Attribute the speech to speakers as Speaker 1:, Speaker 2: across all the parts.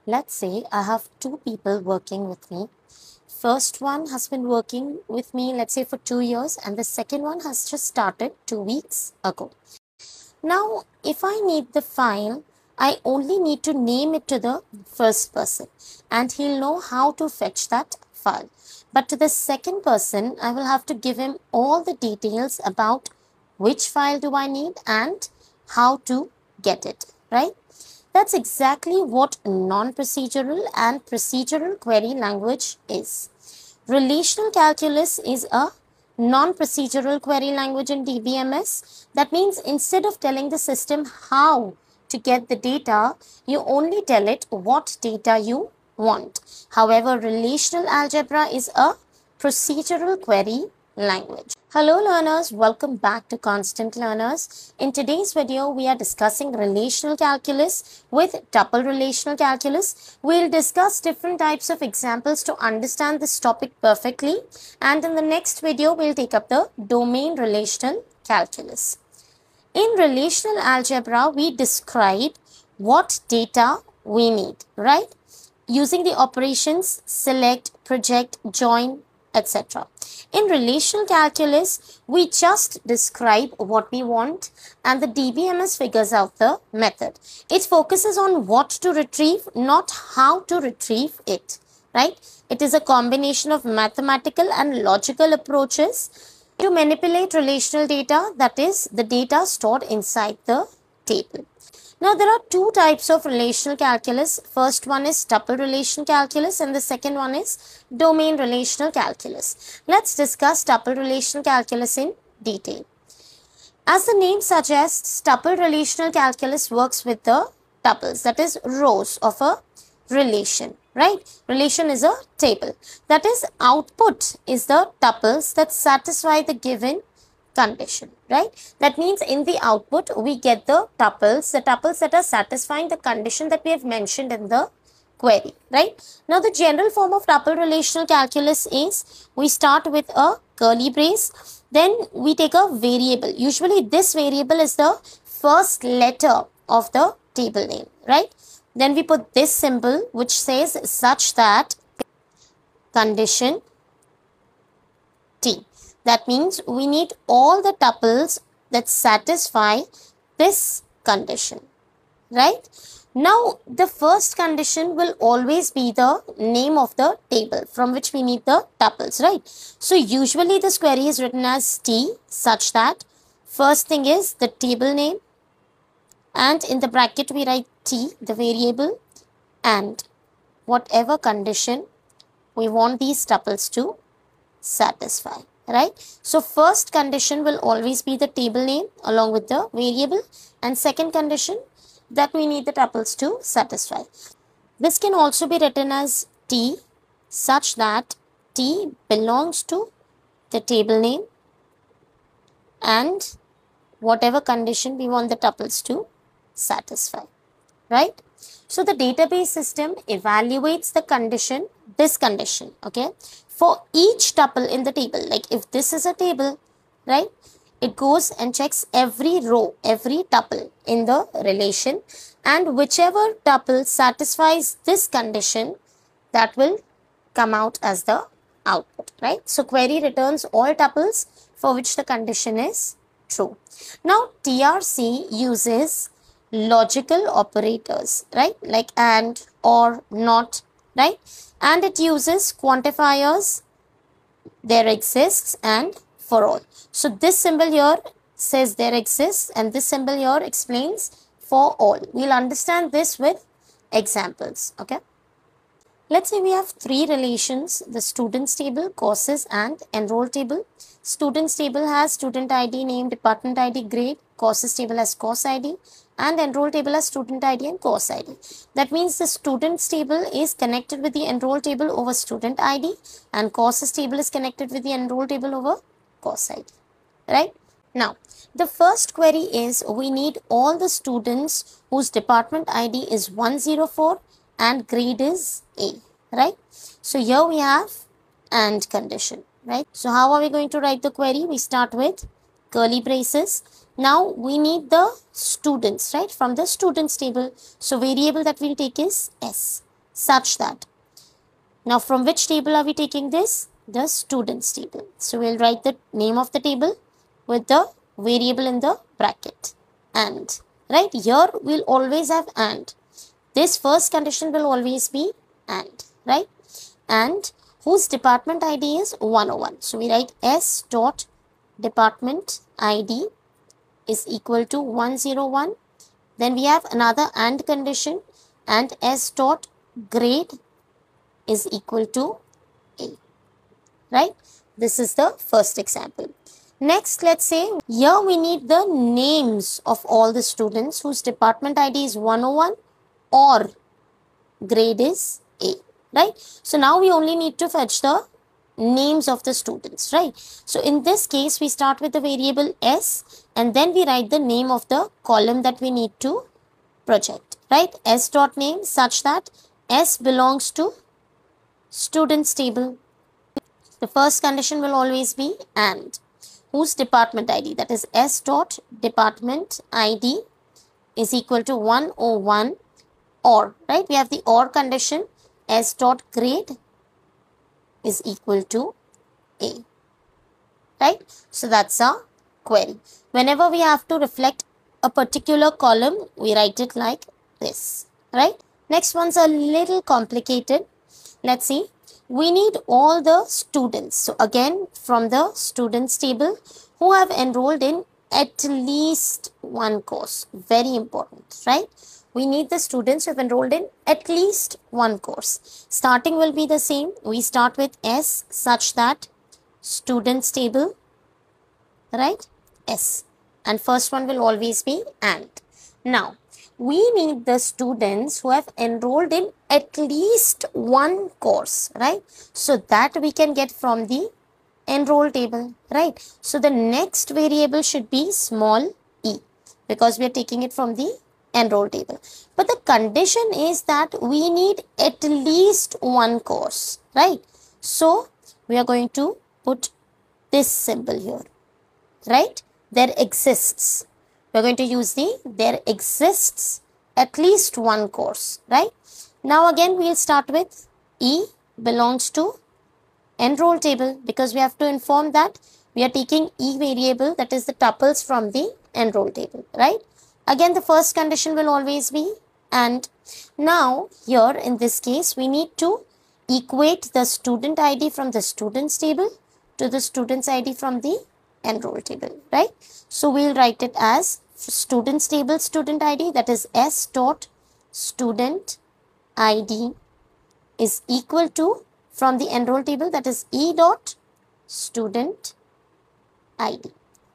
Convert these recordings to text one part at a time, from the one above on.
Speaker 1: Let's say I have two people working with me. First one has been working with me, let's say, for 2 years, and the second one has just started 2 weeks ago. Now, if I need the file, I only need to name it to the first person, and he'll know how to fetch that file. But to the second person, I will have to give him all the details about which file do I need and how to get it, right? That's exactly what non-procedural and procedural query language is. Relational calculus is a non-procedural query language in DBMS. That means instead of telling the system how to get the data, you only tell it what data you want. However, relational algebra is a procedural query language. Hello learners, welcome back to Constant Learners. In today's video, we are discussing relational calculus with tuple relational calculus. We'll discuss different types of examples to understand this topic perfectly. And in the next video, we'll take up the domain relational calculus. In relational algebra, we describe what data we need, right? Using the operations select, project, join, etc. In relational calculus, we just describe what we want and the DBMS figures out the method. It focuses on what to retrieve, not how to retrieve it, right? It is a combination of mathematical and logical approaches to manipulate relational data, that is, the data stored inside the table. Now, there are two types of relational calculus. First one is tuple relational calculus and the second one is domain relational calculus. Let's discuss tuple relational calculus in detail. As the name suggests, tuple relational calculus works with the tuples, that is rows of a relation, right? Relation is a table. That is, output is the tuples that satisfy the given condition, right? That means in the output, we get the tuples that are satisfying the condition that we have mentioned in the query, right? Now, the general form of tuple relational calculus is we start with a curly brace, then we take a variable. Usually, this variable is the first letter of the table name, right? Then we put this symbol which says such that condition T. That means we need all the tuples that satisfy this condition, right? Now, the first condition will always be the name of the table from which we need the tuples, right? So, usually this query is written as T such that first thing is the table name and in the bracket we write T, the variable, and whatever condition we want these tuples to satisfy, right? So, first condition will always be the table name along with the variable, and second condition that we need the tuples to satisfy. This can also be written as T such that T belongs to the table name and whatever condition we want the tuples to satisfy, right? So, the database system evaluates the condition, this condition, okay, for each tuple in the table. Like if this is a table, right, it goes and checks every row, every tuple in the relation, and whichever tuple satisfies this condition, that will come out as the output, right? So, query returns all tuples for which the condition is true. Now, TRC uses logical operators, right, like and, or, not, right, and it uses quantifiers, there exists, and for all. So, this symbol here says there exists and this symbol here explains for all. We'll understand this with examples, okay. Let's say we have three relations, the students table, courses, and enroll table. Students table has student ID, name, department ID, grade. Courses table has course ID, and enroll table has student ID and course ID. That means the students table is connected with the enroll table over student ID, and courses table is connected with the enroll table over course ID, right? Now, the first query is we need all the students whose department ID is 104 and grade is A, right? So, here we have AND condition, right? So, how are we going to write the query? We start with curly braces. Now, we need the students, right, from the students table. So, variable that we'll take is S. such that. Now from which table are we taking this? The students table. So we'll write the name of the table with the variable in the bracket. And, right, here we'll always have and. This first condition will always be and, right? And whose department ID is 101. So we write s dot department ID is equal to 101. Then we have another and condition, and s dot grade is equal to A, right? This is the first example. Next, let's say here we need the names of all the students whose department ID is 101 or grade is A, right? So now we only need to fetch the names of the students, right? So in this case, we start with the variable s and then we write the name of the column that we need to project, right? S dot name such that s belongs to students table. The first condition will always be and whose department ID, that is s dot department ID is equal to 101 or, right? We have the or condition, s dot grade is equal to A, right? So that's our query. Whenever we have to reflect a particular column, we write it like this, right? Next one's a little complicated. Let's see. We need all the students. So again, from the students table who have enrolled in at least one course. Very important, right? We need the students who have enrolled in at least one course. Starting will be the same. We start with S such that students table, right? S. And first one will always be and. Now, we need the students who have enrolled in at least one course, right? So that we can get from the enroll table, right? So the next variable should be small e because we are taking it from the enroll table. But the condition is that we need at least one course, right? So we are going to put this symbol here, right? There exists. We're going to use the there exists at least one course, right? Now again we'll start with E belongs to enroll table because we have to inform that we are taking E variable, that is the tuples from the enroll table, right? Again the first condition will always be and. Now here in this case we need to equate the student ID from the students table to the students ID from the enroll table, right? So we'll write it as students table student ID, that is s dot student ID is equal to from the enroll table, that is e dot student ID,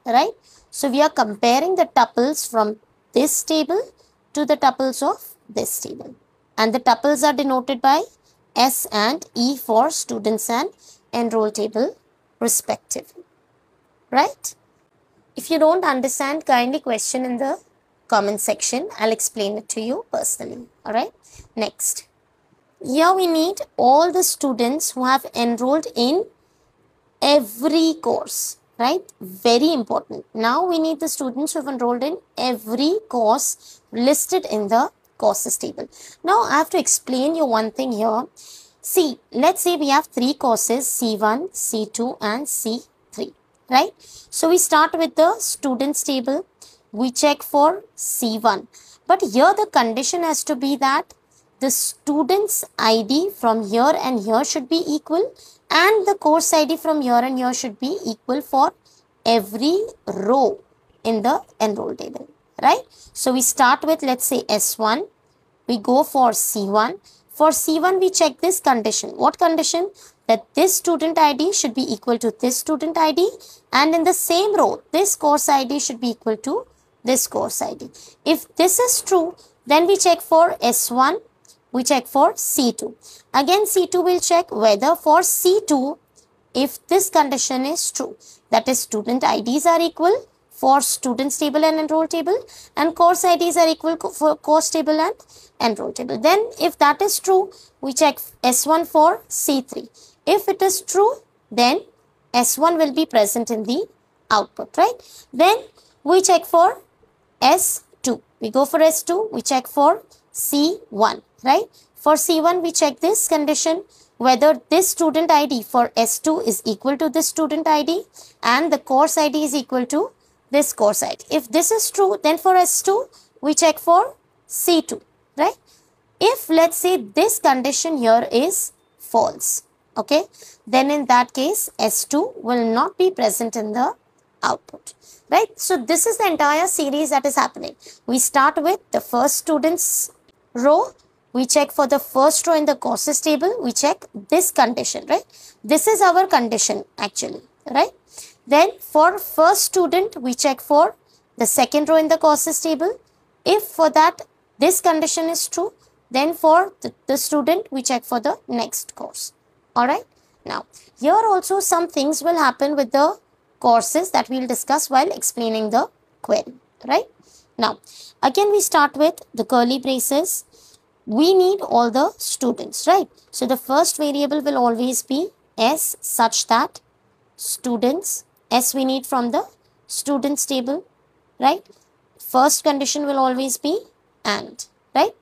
Speaker 1: right? So we are comparing the tuples from this table to the tuples of this table, and the tuples are denoted by s and e for students and enroll table respectively, right? If you don't understand, kindly question in the comment section. I'll explain it to you personally. Alright. Next. Here we need all the students who have enrolled in every course. Right. Very important. Now we need the students who have enrolled in every course listed in the courses table. Now I have to explain you one thing here. See, let's say we have three courses, C1, C2 and C3. Right? So we start with the students table. We check for C1. But here the condition has to be that the student's ID from here and here should be equal and the course ID from here and here should be equal for every row in the enroll table. Right? So we start with, let's say S1. We go for C1. For C1 we check this condition. What condition? That this student ID should be equal to this student ID and in the same row, this course ID should be equal to this course ID. If this is true, then we check for S1, we check for C2. Again, C2 will check whether for C2, if this condition is true, that is student IDs are equal for students table and enroll table and course IDs are equal for course table and enroll table. Then if that is true, we check S1 for C3. If it is true, then S1 will be present in the output, right? Then we check for S2. We go for S2, we check for C1, right? For C1, we check this condition, whether this student ID for S2 is equal to this student ID and the course ID is equal to this course ID. If this is true, then for S2, we check for C2, right? If let's say this condition here is false, okay, then in that case, S2 will not be present in the output, right? So this is the entire series that is happening. We start with the first student's row. We check for the first row in the courses table. We check this condition, right? This is our condition actually, right? Then for first student, we check for the second row in the courses table. If for that this condition is true, then for the student, we check for the next course. Alright. Now, here also some things will happen with the courses that we will discuss while explaining the query, right? Now, again we start with the curly braces. We need all the students, right? So the first variable will always be S such that students, S we need from the students table, right? First condition will always be AND, right?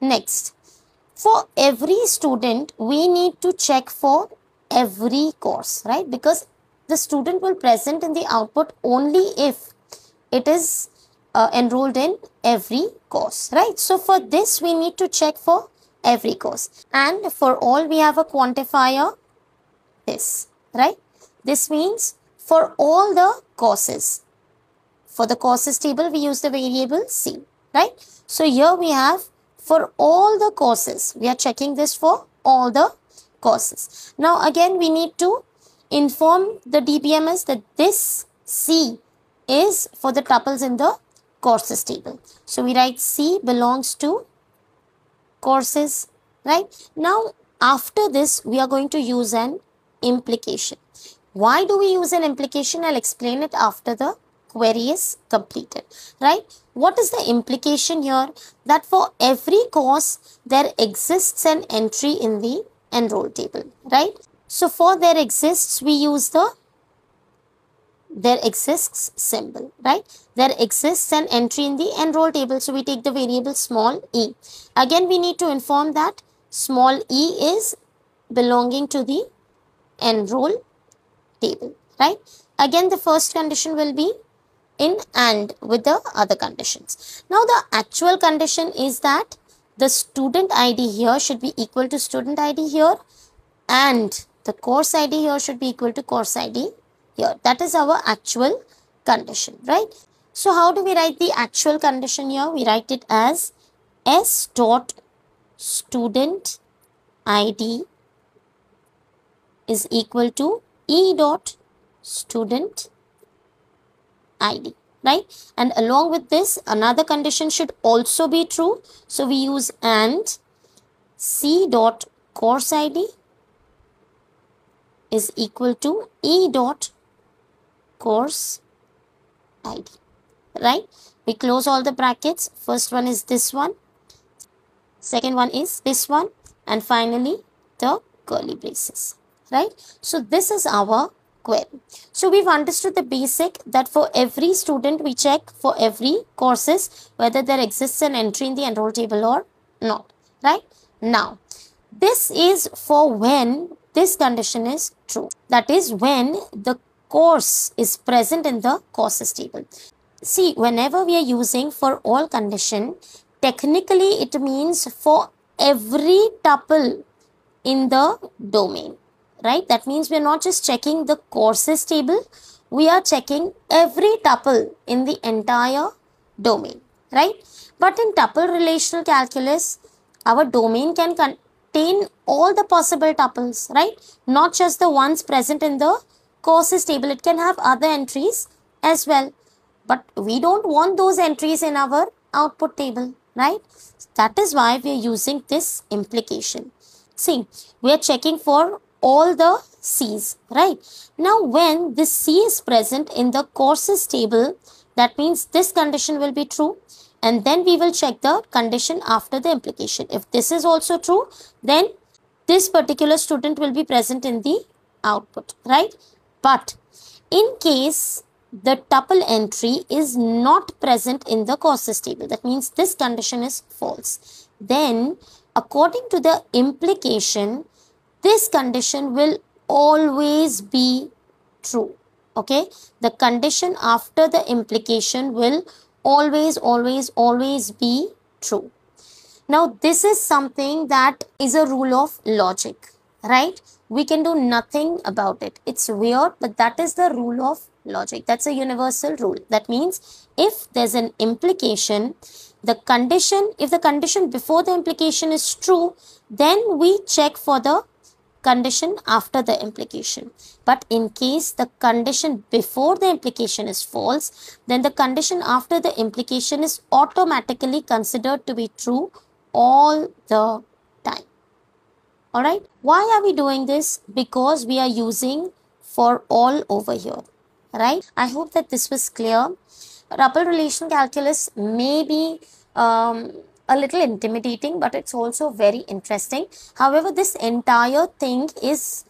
Speaker 1: Next, for every student, we need to check for every course, right? Because the student will present in the output only if it is enrolled in every course, right? So for this, we need to check for every course. And for all, we have a quantifier, this, right? This means for all the courses. For the courses table, we use the variable C, right? So here we have for all the courses. We are checking this for all the courses. Now again, we need to inform the DBMS that this C is for the tuples in the courses table. So we write C belongs to courses, right? Now after this, we are going to use an implication. Why do we use an implication? I'll explain it after the query is completed, right? What is the implication here? That for every course, there exists an entry in the enroll table, right? So for there exists, we use the there exists symbol, right? There exists an entry in the enroll table. So we take the variable small e. Again, we need to inform that small e is belonging to the enroll table, right? Again, the first condition will be in AND with the other conditions. Now the actual condition is that the student ID here should be equal to student ID here and the course ID here should be equal to course ID here. That is our actual condition, right? So how do we write the actual condition here? We write it as S dot student ID is equal to E dot student ID, right? And along with this, another condition should also be true. So we use AND C dot course ID is equal to E dot course ID, right? We close all the brackets. First one is this one, second one is this one, and finally the curly braces, right? So this is our query. So we've understood the basic that for every student we check for every courses whether there exists an entry in the enroll table or not, right? Now this is for when this condition is true, that is when the course is present in the courses table. See, whenever we are using for all condition, technically it means for every tuple in the domain, right? That means we are not just checking the courses table, we are checking every tuple in the entire domain, right? But in tuple relational calculus, our domain can contain all the possible tuples, right? Not just the ones present in the courses table, it can have other entries as well. But we don't want those entries in our output table, right? That is why we are using this implication. See, we are checking for all the C's, right? Now, when this C is present in the courses table, that means this condition will be true. And then we will check the condition after the implication. If this is also true, then this particular student will be present in the output, right? But in case the tuple entry is not present in the courses table, that means this condition is false, then according to the implication, this condition will always be true. Okay, the condition after the implication will always be true. Now, this is something that is a rule of logic, right? We can do nothing about it. It's weird, but that is the rule of logic. That's a universal rule. That means if there's an implication, if the condition before the implication is true, then we check for the condition after the implication. But in case the condition before the implication is false, then the condition after the implication is automatically considered to be true all the time. Alright, why are we doing this? Because we are using for all over here, right? I hope that this was clear. Tuple relation calculus may be a little intimidating, but it's also very interesting. However, this entire thing is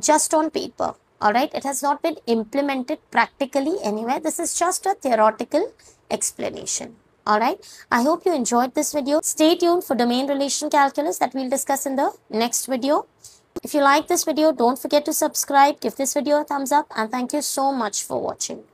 Speaker 1: just on paper. Alright, it has not been implemented practically anywhere. This is just a theoretical explanation. Alright, I hope you enjoyed this video. Stay tuned for domain relation calculus that we'll discuss in the next video. If you like this video, don't forget to subscribe, give this video a thumbs up, and thank you so much for watching.